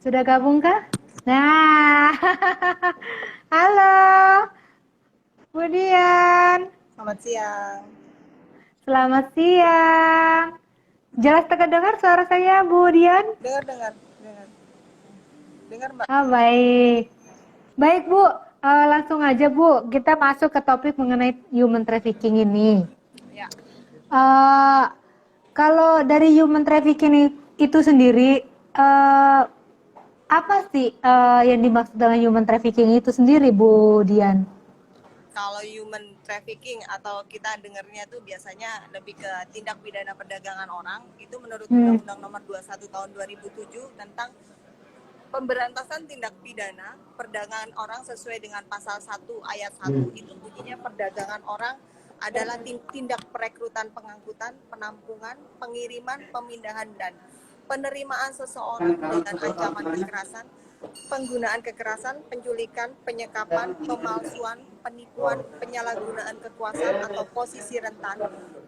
Sudah gabung kah? Nah, halo, Budian. Selamat siang. Selamat siang. Jelas terdengar suara saya, Budian? Dengar, dengar, dengar. Dengar, Mbak. Ah, baik. Baik, Bu. Langsung aja, Bu. Kita masuk ke topik mengenai human trafficking ini. Ya. Eh, Kalau dari human trafficking itu sendiri, apa sih yang dimaksud dengan human trafficking itu sendiri, Bu Dian? Kalau human trafficking atau kita dengarnya itu biasanya lebih ke tindak pidana perdagangan orang, itu menurut Hmm. Undang-Undang Nomor 21 Tahun 2007 tentang pemberantasan tindak pidana perdagangan orang sesuai dengan pasal 1 ayat 1 itu bunyinya perdagangan orang adalah tindak perekrutan, pengangkutan, penampungan, pengiriman, pemindahan dan penerimaan seseorang dengan ancaman kekerasan, penggunaan kekerasan, penculikan, penyekapan, pemalsuan, penipuan, penyalahgunaan kekuasaan atau posisi rentan,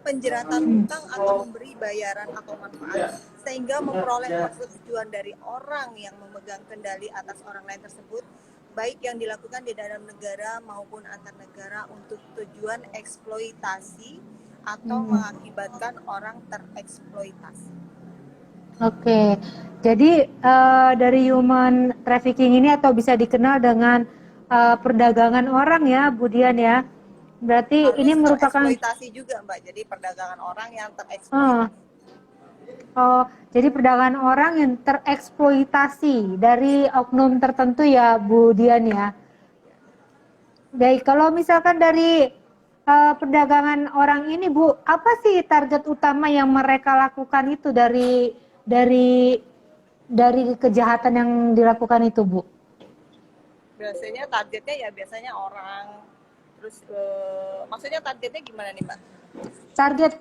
penjeratan hutang atau memberi bayaran atau manfaat sehingga memperoleh persetujuan dari orang yang memegang kendali atas orang lain tersebut, baik yang dilakukan di dalam negara maupun antar negara untuk tujuan eksploitasi atau mengakibatkan orang tereksploitasi. Oke, jadi dari human trafficking ini atau bisa dikenal dengan perdagangan orang ya, Budian ya. Berarti ini Alias merupakan tereksploitasi juga, Mbak. Jadi perdagangan orang yang eh, tereksploitasi. oh, jadi perdagangan orang yang tereksploitasi dari oknum tertentu ya, Budian ya. Baik, kalau misalkan dari perdagangan orang ini, Bu, apa sih target utama yang mereka lakukan itu dari dari kejahatan yang dilakukan itu, Bu? Biasanya targetnya ya biasanya orang. Terus maksudnya targetnya gimana nih, Mbak? Target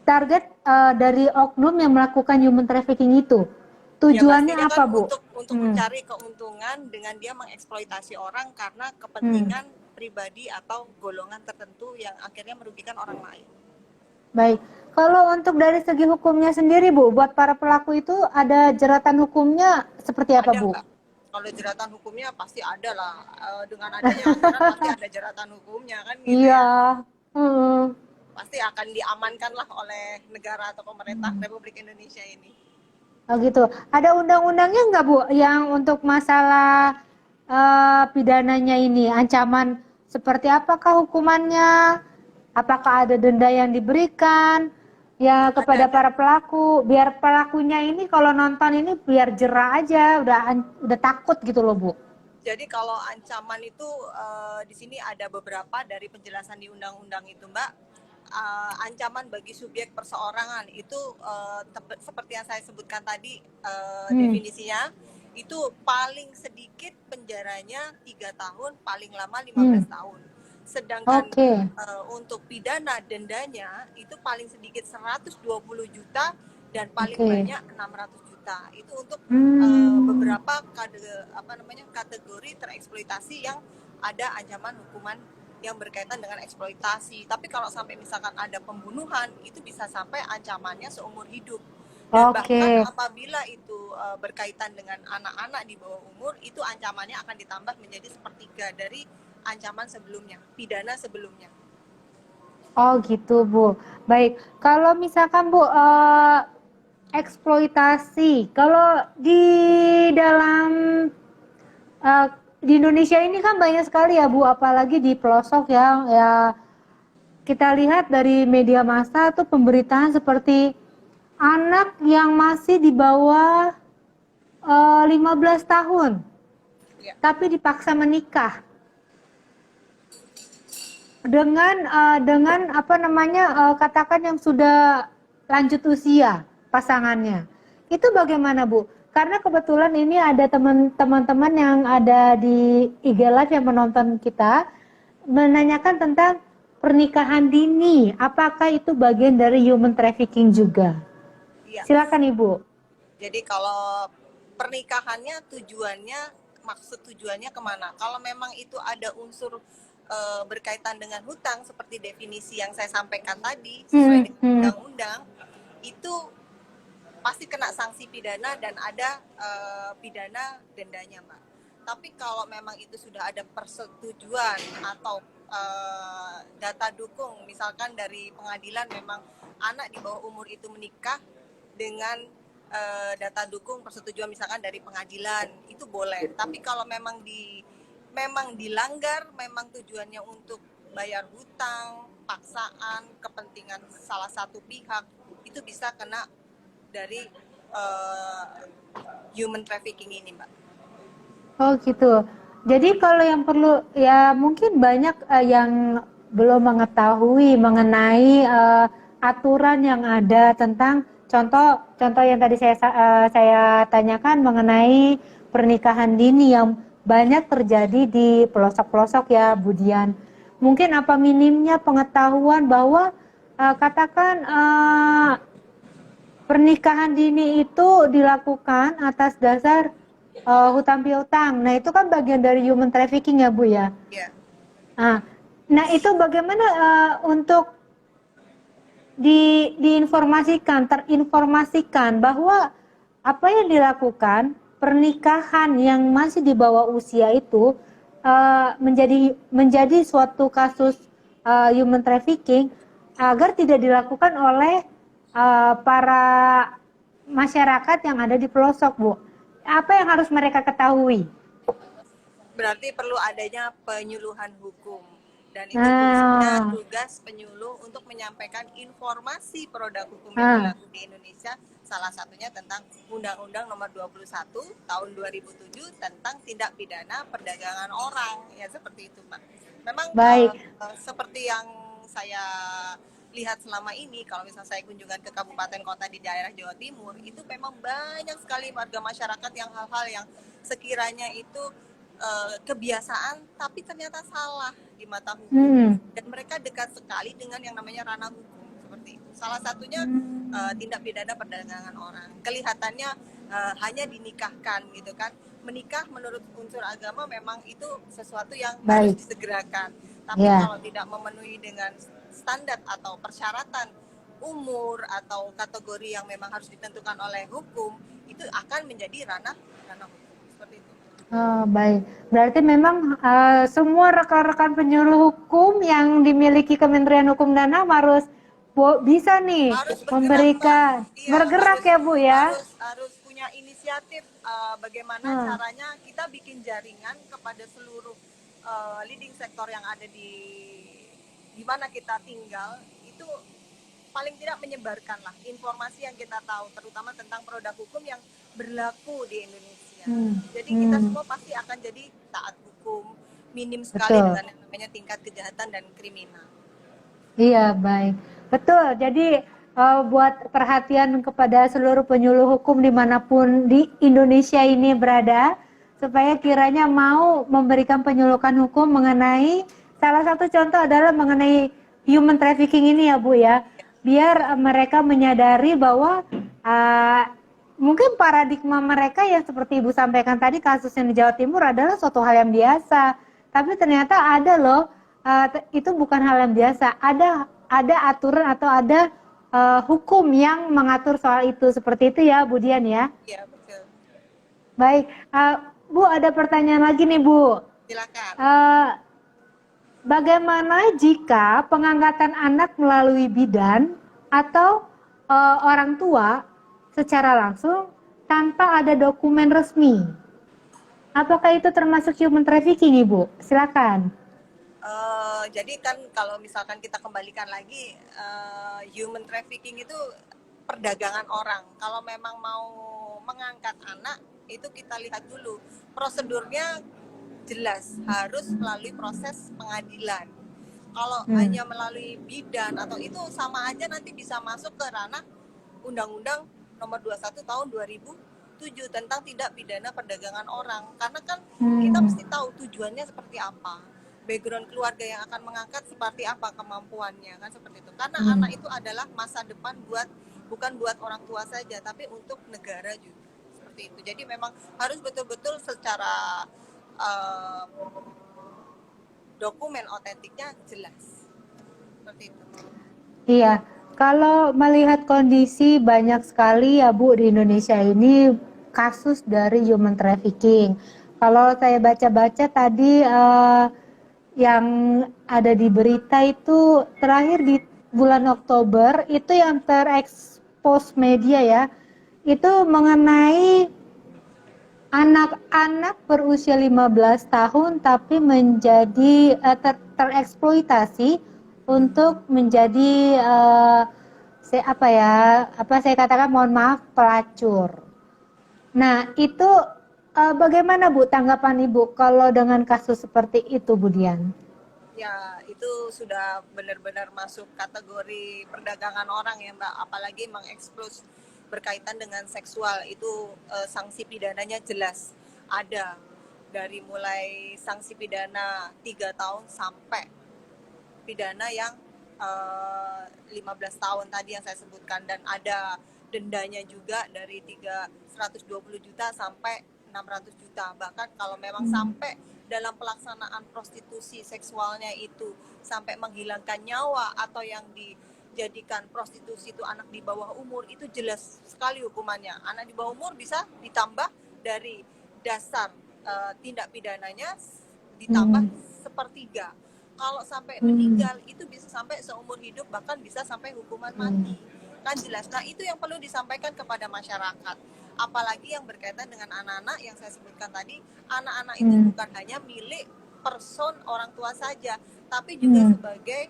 target dari oknum yang melakukan human trafficking itu. Ya Tujuannya pastinya kan apa, Bu? untuk mencari keuntungan dengan dia mengeksploitasi orang karena Hmm. kepentingan pribadi atau golongan tertentu yang akhirnya merugikan orang lain. Baik. Kalau untuk dari segi hukumnya sendiri, Bu, buat para pelaku itu ada jeratan hukumnya seperti apa, Ada, Bu? Mbak. Kalau jeratan hukumnya pasti ada lah. Dengan adanya aturan pasti ada jeratan hukumnya kan gitu Iya. ya. Hmm. Pasti akan diamankan lah oleh negara atau pemerintah Republik Indonesia ini. Oh gitu. Ada undang-undangnya nggak, Bu, yang untuk masalah pidananya ini? Ancaman seperti apakah hukumannya? Apakah ada denda yang diberikan ya Ada, kepada ada. para pelaku? Biar pelakunya ini kalau nonton ini biar jera aja, udah takut gitu loh, Bu. Jadi kalau ancaman itu di sini ada beberapa dari penjelasan di undang-undang itu, Mbak. Ancaman bagi subjek perseorangan itu seperti yang saya sebutkan tadi definisinya itu paling sedikit penjaranya 3 tahun, paling lama 15 Hmm. tahun. Sedangkan Oke. untuk pidana dendanya itu paling sedikit 120 juta dan paling Oke. banyak 600 juta. Itu untuk Hmm. beberapa kategori tereksploitasi yang ada ancaman hukuman yang berkaitan dengan eksploitasi. Tapi kalau sampai misalkan ada pembunuhan, itu bisa sampai ancamannya seumur hidup. Dan bahkan Oke. apabila itu berkaitan dengan anak-anak di bawah umur, itu ancamannya akan ditambah menjadi sepertiga dari ancaman sebelumnya, pidana sebelumnya. Oh gitu, Bu. Baik, kalau misalkan Bu, eksploitasi, kalau di dalam eh, di Indonesia ini kan banyak sekali ya, Bu, apalagi di pelosok ya, ya kita lihat dari media massa tuh pemberitaan seperti anak yang masih di bawah 15 tahun, Ya. tapi dipaksa menikah dengan apa namanya katakan yang sudah lanjut usia pasangannya. Itu bagaimana, Bu? Karena kebetulan ini ada teman-teman yang ada di IG Live yang menonton kita menanyakan tentang pernikahan dini. Apakah itu bagian dari human trafficking juga? Iya. Silakan, Ibu. Jadi kalau pernikahannya maksud tujuannya kemana? Kalau memang itu ada unsur berkaitan dengan hutang seperti definisi yang saya sampaikan tadi sesuai Hmm, dengan hmm, undang-undang, itu pasti kena sanksi pidana dan ada pidana dendanya, Mbak. Tapi kalau memang itu sudah ada persetujuan atau data dukung, misalkan dari pengadilan memang anak di bawah umur itu menikah dengan data dukung persetujuan misalkan dari pengadilan, itu boleh. Tapi kalau memang dilanggar, memang tujuannya untuk bayar hutang, paksaan, kepentingan salah satu pihak, itu bisa kena dari human trafficking ini, Mbak. Oh gitu. Jadi kalau yang perlu ya mungkin banyak yang belum mengetahui mengenai aturan yang ada tentang contoh yang tadi saya tanyakan mengenai pernikahan dini yang banyak terjadi di pelosok-pelosok ya, Budian. Mungkin apa minimnya pengetahuan bahwa katakan pernikahan dini itu dilakukan atas dasar hutang piutang. Nah, itu kan bagian dari human trafficking ya, Bu ya. Iya. Nah, itu bagaimana untuk terinformasikan bahwa apa yang dilakukan pernikahan yang masih di bawah usia itu menjadi suatu kasus human trafficking agar tidak dilakukan oleh para masyarakat yang ada di pelosok, Bu. Apa yang harus mereka ketahui? Berarti perlu adanya penyuluhan hukum. Dan itu fungsinya tugas penyuluh untuk menyampaikan informasi produk hukum yang berlaku di Indonesia, salah satunya tentang Undang-Undang Nomor 21 Tahun 2007 tentang tindak pidana perdagangan orang. Ya seperti itu, Pak. Memang seperti yang saya lihat selama ini, kalau misalnya saya kunjungan ke kabupaten kota di daerah Jawa Timur, itu memang banyak sekali warga masyarakat yang hal-hal yang sekiranya itu kebiasaan tapi ternyata salah di mata hukum dan mereka dekat sekali dengan yang namanya ranah hukum seperti itu. Salah satunya tindak pidana perdagangan orang. Kelihatannya hanya dinikahkan gitu kan. Menikah menurut unsur agama memang itu sesuatu yang harus disegerakan. Tapi kalau tidak memenuhi dengan standar atau persyaratan umur atau kategori yang memang harus ditentukan oleh hukum, itu akan menjadi ranah hukum seperti itu. Oh, baik. Berarti memang semua rekan-rekan penyuluh hukum yang dimiliki Kementerian Hukum dan HAM harus bisa nih harus memberikan bergerak ya, Bu ya. Harus punya inisiatif bagaimana caranya kita bikin jaringan kepada seluruh leading sektor yang ada di mana kita tinggal, itu paling tidak menyebarkan lah informasi yang kita tahu terutama tentang produk hukum yang berlaku di Indonesia. Jadi kita semua pasti akan jadi taat hukum, minim sekali dengan yang namanya tingkat kejahatan dan kriminal. Iya, baik. Betul. Jadi buat perhatian kepada seluruh penyuluh hukum dimanapun di Indonesia ini berada, supaya kiranya mau memberikan penyuluhan hukum mengenai salah satu contoh adalah mengenai human trafficking ini ya, Bu ya. Biar mereka menyadari bahwa mungkin paradigma mereka yang seperti Ibu sampaikan tadi kasusnya di Jawa Timur adalah suatu hal yang biasa. Tapi ternyata ada loh, itu bukan hal yang biasa. Ada aturan atau ada hukum yang mengatur soal itu. Seperti itu ya, Bu Dian ya? Iya, betul. Baik, Bu ada pertanyaan lagi nih, Bu. Silakan. Bagaimana jika pengangkatan anak melalui bidan atau orang tua secara langsung tanpa ada dokumen resmi? Apakah itu termasuk human trafficking, Ibu? Silakan. Jadi kan kalau misalkan kita kembalikan lagi, human trafficking itu perdagangan orang. Kalau memang mau mengangkat anak, itu kita lihat dulu prosedurnya jelas harus melalui proses pengadilan. Kalau hanya melalui bidan atau itu sama aja nanti bisa masuk ke ranah Undang-Undang Nomor 21 Tahun 2007 tentang tindak pidana perdagangan orang. Karena kan kita mesti tahu tujuannya seperti apa, background keluarga yang akan mengangkat seperti apa kemampuannya, kan seperti itu. Karena anak itu adalah masa depan bukan buat orang tua saja, tapi untuk negara juga. Seperti itu. Jadi memang harus betul-betul secara dokumen otentiknya jelas. Seperti itu. Iya. Kalau melihat kondisi banyak sekali ya Bu di Indonesia ini kasus dari human trafficking. Kalau saya baca-baca tadi yang ada di berita itu terakhir di bulan Oktober itu yang terekspos media ya, itu mengenai anak-anak berusia 15 tahun tapi menjadi tereksploitasi untuk menjadi saya katakan mohon maaf pelacur. Nah, itu bagaimana Bu tanggapan Ibu kalau dengan kasus seperti itu Bu Dian? Ya, itu sudah benar-benar masuk kategori perdagangan orang ya Mbak, apalagi mengeksplos berkaitan dengan seksual itu sanksi pidananya jelas ada, dari mulai sanksi pidana 3 tahun sampai pidana yang 15 tahun tadi yang saya sebutkan, dan ada dendanya juga dari 120 juta sampai 600 juta. Bahkan kalau memang sampai dalam pelaksanaan prostitusi seksualnya itu sampai menghilangkan nyawa atau yang dijadikan prostitusi itu anak di bawah umur, itu jelas sekali hukumannya. Anak di bawah umur bisa ditambah dari dasar tindak pidananya ditambah sepertiga. Kalau sampai meninggal itu bisa sampai seumur hidup, bahkan bisa sampai hukuman mati. Kan jelas. Nah, itu yang perlu disampaikan kepada masyarakat. Apalagi yang berkaitan dengan anak-anak yang saya sebutkan tadi, anak-anak itu bukan hanya milik person orang tua saja, tapi juga sebagai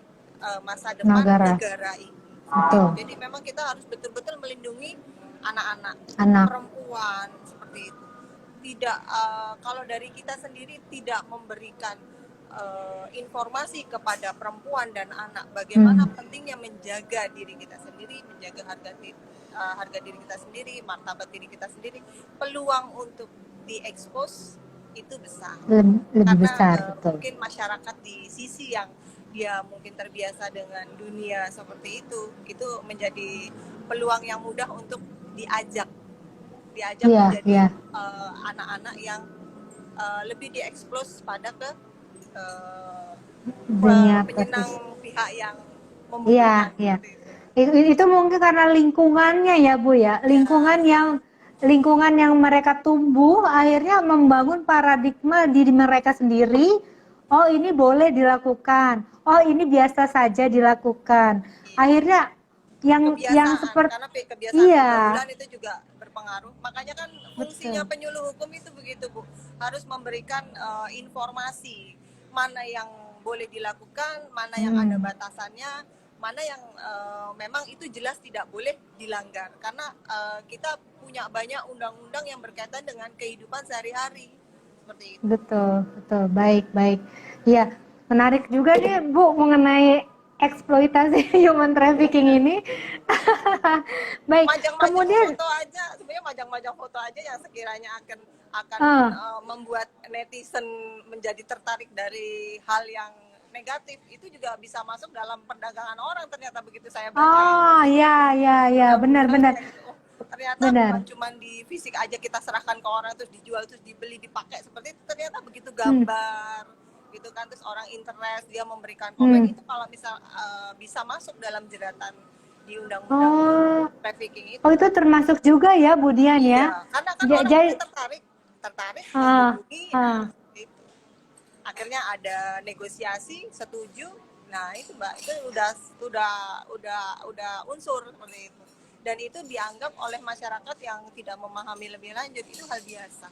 masa depan negara ini. Betul. Jadi memang kita harus betul-betul melindungi anak-anak, Anak. perempuan seperti itu. Tidak kalau dari kita sendiri tidak memberikan informasi kepada perempuan dan anak bagaimana pentingnya menjaga diri kita sendiri, menjaga harga diri kita sendiri, martabat diri kita sendiri, peluang untuk diekspos itu besar. Lebih Karena besar, betul. mungkin masyarakat di sisi yang dia mungkin terbiasa dengan dunia seperti itu menjadi peluang yang mudah untuk diajak menjadi anak-anak yang lebih diekspos pada ke penyenang pihak yang membutuhkan. Itu mungkin karena lingkungannya ya Bu ya, lingkungan yang mereka tumbuh akhirnya membangun paradigma diri mereka sendiri. Oh, ini boleh dilakukan, oh ini biasa saja dilakukan. Akhirnya yang seperti karena kebiasaan pergaulan itu juga berpengaruh. Makanya kan fungsinya penyuluh hukum itu begitu Bu, harus memberikan informasi mana yang boleh dilakukan, mana yang ada batasannya, mana yang memang itu jelas tidak boleh dilanggar. Karena kita punya banyak undang-undang yang berkaitan dengan kehidupan sehari-hari seperti itu. Betul, baik. Ya, menarik juga nih Bu mengenai eksploitasi human trafficking ini. Baik, kemudian majang-majang foto aja yang sekiranya akan membuat netizen menjadi tertarik dari hal yang negatif, itu juga bisa masuk dalam perdagangan orang ternyata, begitu saya baca. Oh ya, benar. Ternyata bukan cuma di fisik aja kita serahkan ke orang terus dijual terus dibeli dipakai seperti itu, ternyata begitu gambar gitu kan, terus orang interest dia memberikan komen, itu kalau misal bisa masuk dalam jeratan di undang-undang trafficking itu. Oh, itu termasuk juga ya Bu Dian ya? Karena kan orang tertarik menghubungi, itu. Akhirnya ada negosiasi, setuju. Nah, itu Mbak, itu udah unsur seperti itu. Dan itu dianggap oleh masyarakat yang tidak memahami lebih lanjut itu hal biasa.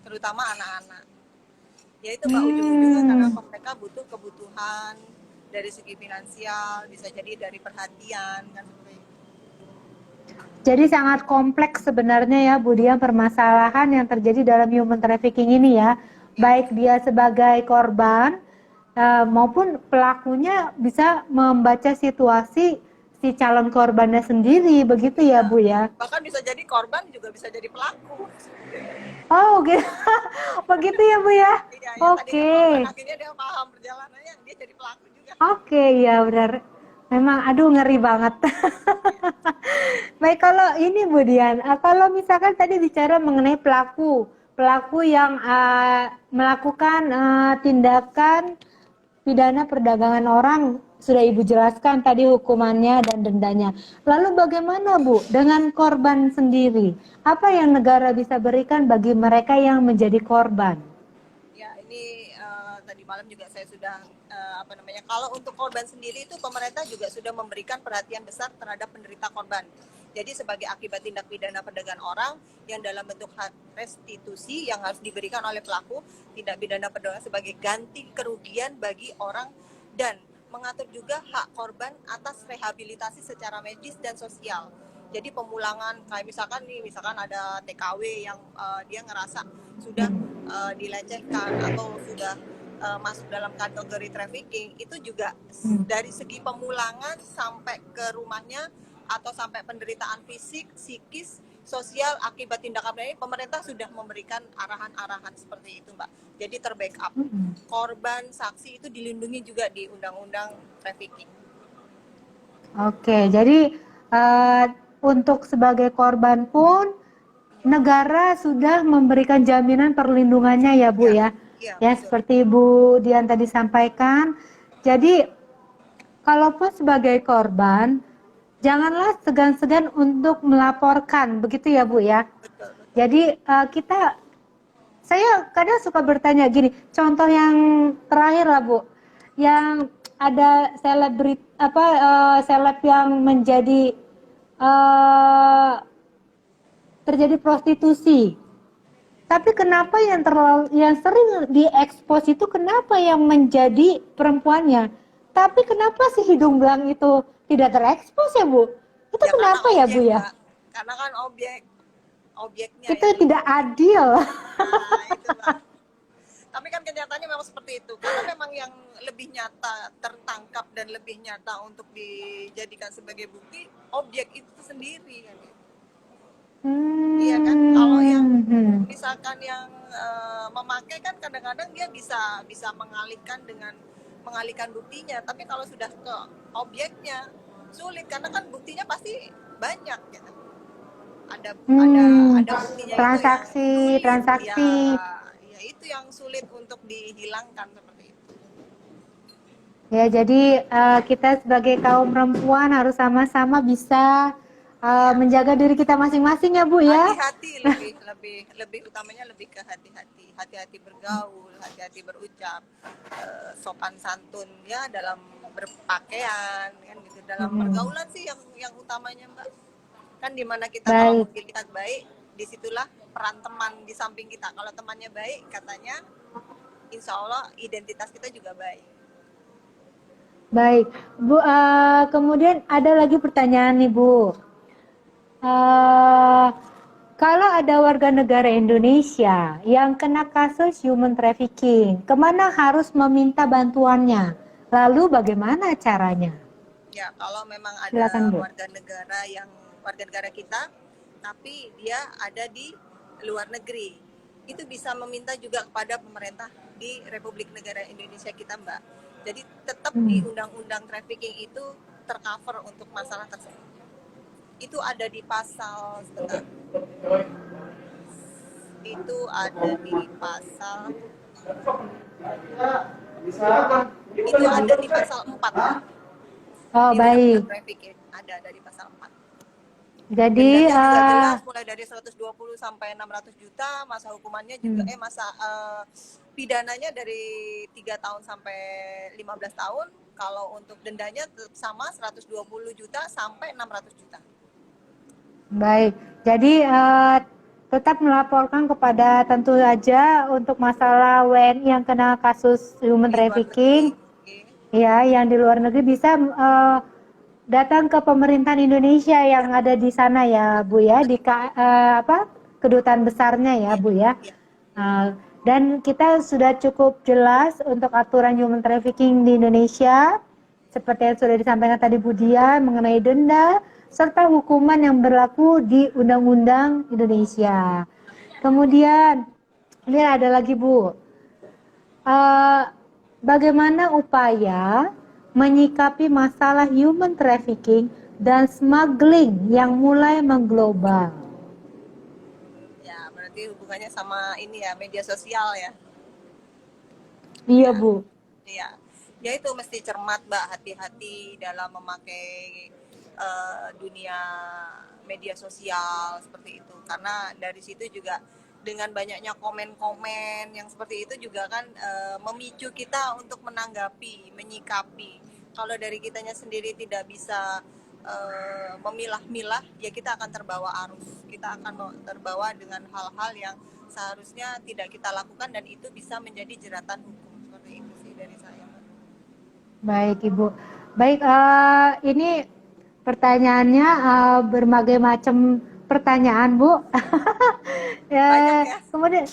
Terutama anak-anak. Ya itu Mbak, ujung-ujungnya karena mereka butuh kebutuhan dari segi finansial, bisa jadi dari perhatian kan seperti itu. Jadi sangat kompleks sebenarnya ya Bu Dian permasalahan yang terjadi dalam human trafficking ini ya. Baik dia sebagai korban maupun pelakunya bisa membaca situasi si calon korbannya sendiri, begitu ya Bu ya. Bahkan bisa jadi korban juga bisa jadi pelaku. Oh gitu. Begitu ya Bu ya. Oke. Akhirnya dia paham perjalanannya, dia jadi pelaku juga. Oke, ya benar. Memang aduh ngeri banget. Baik, kalau ini Bu Dian, kalau misalkan tadi bicara mengenai pelaku yang melakukan tindakan pidana perdagangan orang sudah Ibu jelaskan tadi hukumannya dan dendanya. Lalu bagaimana Bu dengan korban sendiri? Apa yang negara bisa berikan bagi mereka yang menjadi korban? Ya, ini tadi malam juga saya sudah kalau untuk korban sendiri itu pemerintah juga sudah memberikan perhatian besar terhadap penderita korban. Jadi sebagai akibat tindak pidana perdagangan orang yang dalam bentuk restitusi yang harus diberikan oleh pelaku tindak pidana perdagangan sebagai ganti kerugian bagi orang dan mengatur juga hak korban atas rehabilitasi secara medis dan sosial. Jadi pemulangan kayak misalkan ada TKW yang dia ngerasa sudah dilecehkan atau sudah masuk dalam kategori trafficking, itu juga dari segi pemulangan sampai ke rumahnya atau sampai penderitaan fisik, psikis, sosial akibat tindakan ini, pemerintah sudah memberikan arahan-arahan seperti itu, Mbak. Jadi terbackup. Korban, saksi itu dilindungi juga di Undang-Undang Trafficking. Oke, jadi untuk sebagai korban pun negara sudah memberikan jaminan perlindungannya ya Bu ya. Ya seperti Bu Dian tadi sampaikan. Jadi kalaupun sebagai korban, janganlah segan-segan untuk melaporkan, begitu ya Bu ya. Betul. Jadi saya kadang suka bertanya gini, contoh yang terakhir lah Bu, yang ada seleb yang menjadi terjadi prostitusi. Tapi kenapa yang sering diekspos itu kenapa yang menjadi perempuannya? Tapi kenapa si hidung belang itu tidak terekspos ya Bu? Itu ya, kenapa ya Bu ya? Karena kan objeknya itu tidak adil. Nah, itu Mbak. Tapi kan kenyataannya memang seperti itu. Karena memang yang lebih nyata tertangkap dan lebih nyata untuk dijadikan sebagai bukti objek itu sendiri kan. Iya kan, kalau yang misalkan yang memakai kan kadang-kadang dia bisa mengalihkan buktinya, tapi kalau sudah ke objeknya sulit karena kan buktinya pasti banyak gitu. Ada buktinya transaksi. Ya itu yang sulit untuk dihilangkan seperti itu. Ya, jadi kita sebagai kaum perempuan harus sama-sama bisa menjaga diri kita masing-masing ya Bu ya. Hati-hati lebih utamanya lebih ke hati-hati bergaul, hati-hati berucap, sopan santun ya dalam berpakaian kan gitu. Dalam pergaulan sih yang utamanya Mbak. Kan dimana kita kalau dilihat baik, disitulah peran teman di samping kita. Kalau temannya baik katanya insya Allah identitas kita juga baik. Baik Bu, kemudian ada lagi pertanyaan nih Bu. Kalau ada warga negara Indonesia yang kena kasus human trafficking, kemana harus meminta bantuannya? Lalu bagaimana caranya? Ya, kalau memang ada warga negara kita, tapi dia ada di luar negeri, itu bisa meminta juga kepada pemerintah di Republik Negara Indonesia kita, Mbak. Jadi tetap di Undang-Undang Trafficking itu tercover untuk masalah tersebut. Itu ada di pasal itu ada di pasal 4. Oh, baik. Ada di pasal 4. Jadi jelas mulai dari 120 sampai 600 juta, masa hukumannya juga masa pidananya dari 3 tahun sampai 15 tahun. Kalau untuk dendanya tetap sama 120 juta sampai 600 juta. Baik, jadi tetap melaporkan kepada tentu saja untuk masalah WNI yang kena kasus human trafficking, ya, yang di luar negeri bisa datang ke pemerintahan Indonesia yang ada di sana ya Bu ya, di kedutaan besarnya ya Bu ya. Dan kita sudah cukup jelas untuk aturan human trafficking di Indonesia, seperti yang sudah disampaikan tadi Bu Dian mengenai denda serta hukuman yang berlaku di Undang-Undang Indonesia. Kemudian, ini ada lagi Bu, bagaimana upaya menyikapi masalah human trafficking dan smuggling yang mulai mengglobal? Ya, berarti hubungannya sama ini ya, media sosial ya? Iya Bu. Iya. Ya itu mesti cermat Mbak, hati-hati dalam memakai dunia media sosial seperti itu, karena dari situ juga dengan banyaknya komen-komen yang seperti itu juga kan memicu kita untuk menanggapi, menyikapi. Kalau dari kitanya sendiri tidak bisa memilah-milah, ya kita akan terbawa arus, kita akan terbawa dengan hal-hal yang seharusnya tidak kita lakukan, dan itu bisa menjadi jeratan hukum. Seperti itu sih dari saya. Baik Ibu. Baik, ini pertanyaannya berbagai macam pertanyaan Bu. Banyak Ya, ya. kemudian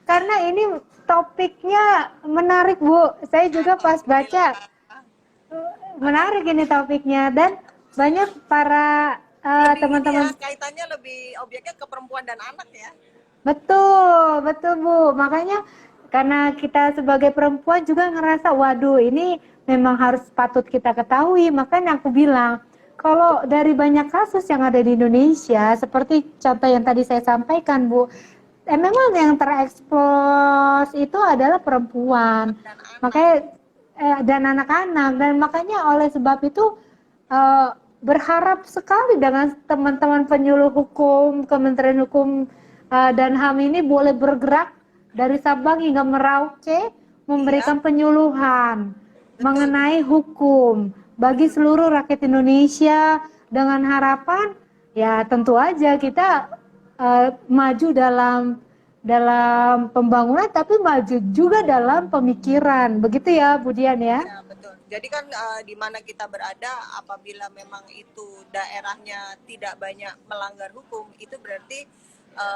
karena ini topiknya menarik Bu. Saya juga pas baca Alhamdulillah. menarik ini topiknya, dan banyak para Lebih ini ya, teman-teman. kaitannya lebih objeknya ke perempuan dan anak ya. Betul, betul Bu. Makanya karena kita sebagai perempuan juga ngerasa, waduh ini memang harus patut kita ketahui. Makanya aku bilang, kalau dari banyak kasus yang ada di Indonesia, seperti contoh yang tadi saya sampaikan Bu, memang yang terekspos itu adalah perempuan. Dan anak. Makanya dan anak-anak, dan makanya oleh sebab itu eh, berharap sekali dengan teman-teman penyuluh hukum, Kementerian Hukum dan HAM ini boleh bergerak dari Sabang hingga Merauke, Iya, memberikan penyuluhan betul. mengenai hukum bagi seluruh rakyat Indonesia, dengan harapan ya tentu aja kita maju dalam pembangunan, tapi maju juga dalam pemikiran, begitu ya Bu Dian ya. Iya, betul. Jadi kan di mana kita berada, apabila memang itu daerahnya tidak banyak melanggar hukum, itu berarti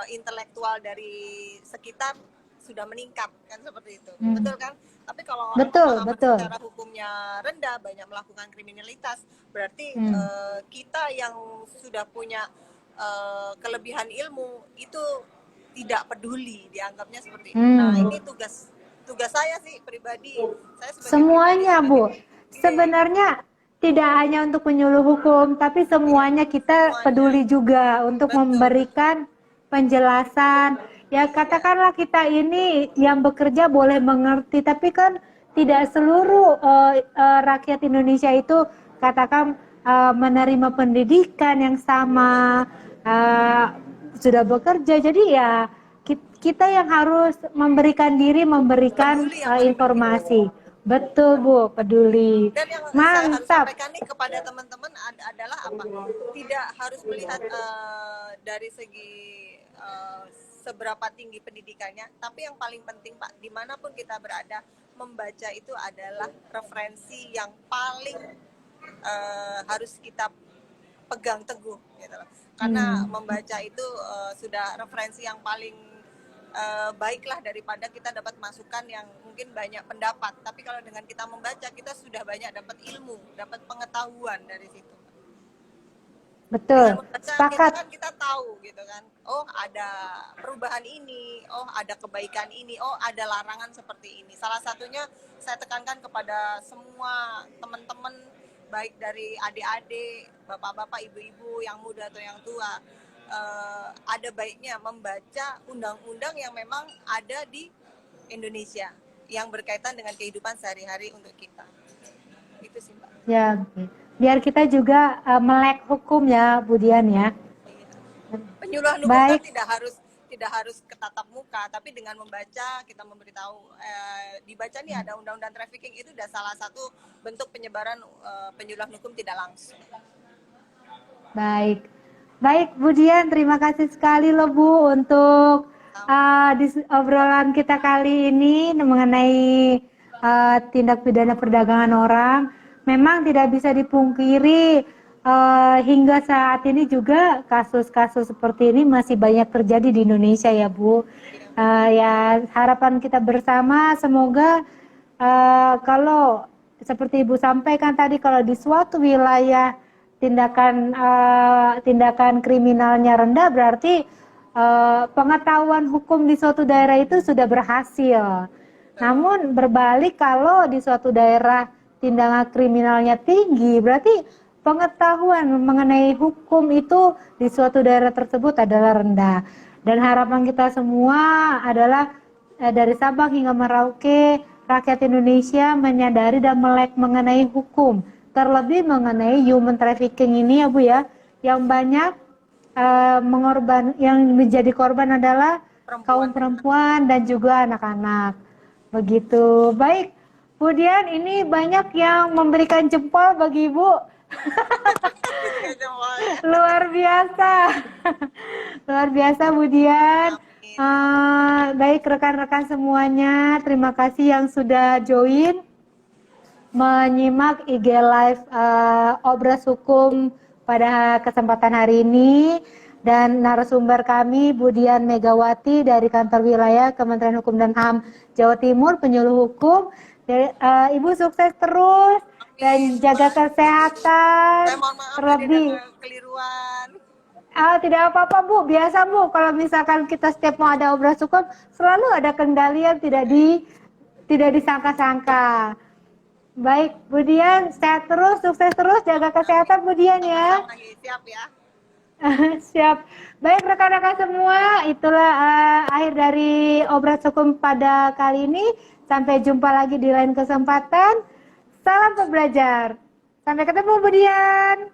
intelektual dari sekitar sudah meningkat, kan seperti itu. Betul kan? Tapi kalau orang Betul, pemahaman betul. secara hukumnya rendah, banyak melakukan kriminalitas, berarti Hmm. kita yang sudah punya kelebihan ilmu itu tidak peduli, dianggapnya seperti itu. Nah, Hmm. ini tugas tugas saya sih pribadi. Saya sebagai pribadi, Semuanya sebagai Bu, iya, sebenarnya tidak hanya untuk penyuluh hukum, tapi iya, semuanya kita semuanya. peduli juga untuk Betul, betul. memberikan penjelasan. Ya Iya, katakanlah kita ini yang bekerja boleh mengerti, tapi kan tidak seluruh rakyat Indonesia itu katakan menerima pendidikan yang sama, eh, sudah bekerja. Jadi ya kita yang harus memberikan diri, memberikan peduli yang paling penting. informasi. Betul Bu, peduli. Dan yang saya harus Mantap. sampaikan nih kepada teman-teman adalah apa? Tidak harus melihat dari segi eh, seberapa tinggi pendidikannya, tapi yang paling penting Pak, dimanapun kita berada, membaca itu adalah referensi yang paling harus kita pegang teguh gitu loh. Karena membaca itu sudah referensi yang paling baiklah daripada kita dapat masukan yang mungkin banyak pendapat. Tapi kalau dengan kita membaca, kita sudah banyak dapat ilmu, dapat pengetahuan dari situ. Dengan Betul. membaca Sepakat. kita tahu gitu kan, oh ada perubahan ini, oh ada kebaikan ini, oh ada larangan seperti ini. Salah satunya saya tekankan kepada semua teman-teman, baik dari adik-adik, bapak-bapak, ibu-ibu, yang muda atau yang tua, ada baiknya membaca undang-undang yang memang ada di Indonesia yang berkaitan dengan kehidupan sehari-hari untuk kita. Itu sih Mbak. Ya, biar kita juga melek hukum ya, Bu Dian ya. Penyuluhan hukum kan Baik. tidak harus ke tatap muka, tapi dengan membaca kita memberitahu dibaca nih ada undang-undang trafficking, itu sudah salah satu bentuk penyebaran penyuluhan hukum tidak langsung. Baik. Baik Bu Dian, terima kasih sekali loh Bu untuk obrolan kita kali ini mengenai tindak pidana perdagangan orang. Memang tidak bisa dipungkiri hingga saat ini juga kasus-kasus seperti ini masih banyak terjadi di Indonesia ya Bu. Ya harapan kita bersama semoga kalau seperti Ibu sampaikan tadi, kalau di suatu wilayah tindakan kriminalnya rendah, berarti pengetahuan hukum di suatu daerah itu sudah berhasil. Namun berbalik, kalau di suatu daerah tindakan kriminalnya tinggi, berarti pengetahuan mengenai hukum itu di suatu daerah tersebut adalah rendah. Dan harapan kita semua adalah dari Sabang hingga Merauke rakyat Indonesia menyadari dan melek mengenai hukum, terlebih mengenai human trafficking ini ya Bu ya, yang banyak yang menjadi korban adalah kaum perempuan dan juga anak-anak. Begitu. Baik, kemudian ini banyak yang memberikan jempol bagi Ibu. Luar biasa. Luar biasa Bu Dian. Baik rekan-rekan semuanya, terima kasih yang sudah join menyimak IG Live Obras Hukum pada kesempatan hari ini, dan narasumber kami Bu Dian Megawati dari Kantor Wilayah Kementerian Hukum dan HAM Jawa Timur, penyuluh hukum. Ibu sukses terus dan jaga kesehatan. Saya mohon maaf Terlebih ada kekeliruan. tidak apa-apa Bu, biasa Bu, kalau misalkan kita setiap mau ada obras hukum selalu ada kendali yang tidak disangka-sangka. Baik, Bu Dian, sehat terus, sukses terus, jaga kesehatan Bu Dian ya. Siap ya. Siap. Baik rekan-rekan semua, itulah akhir dari obras hukum pada kali ini. Sampai jumpa lagi di lain kesempatan. Salam pembelajar. Sampai ketemu Bu Dian.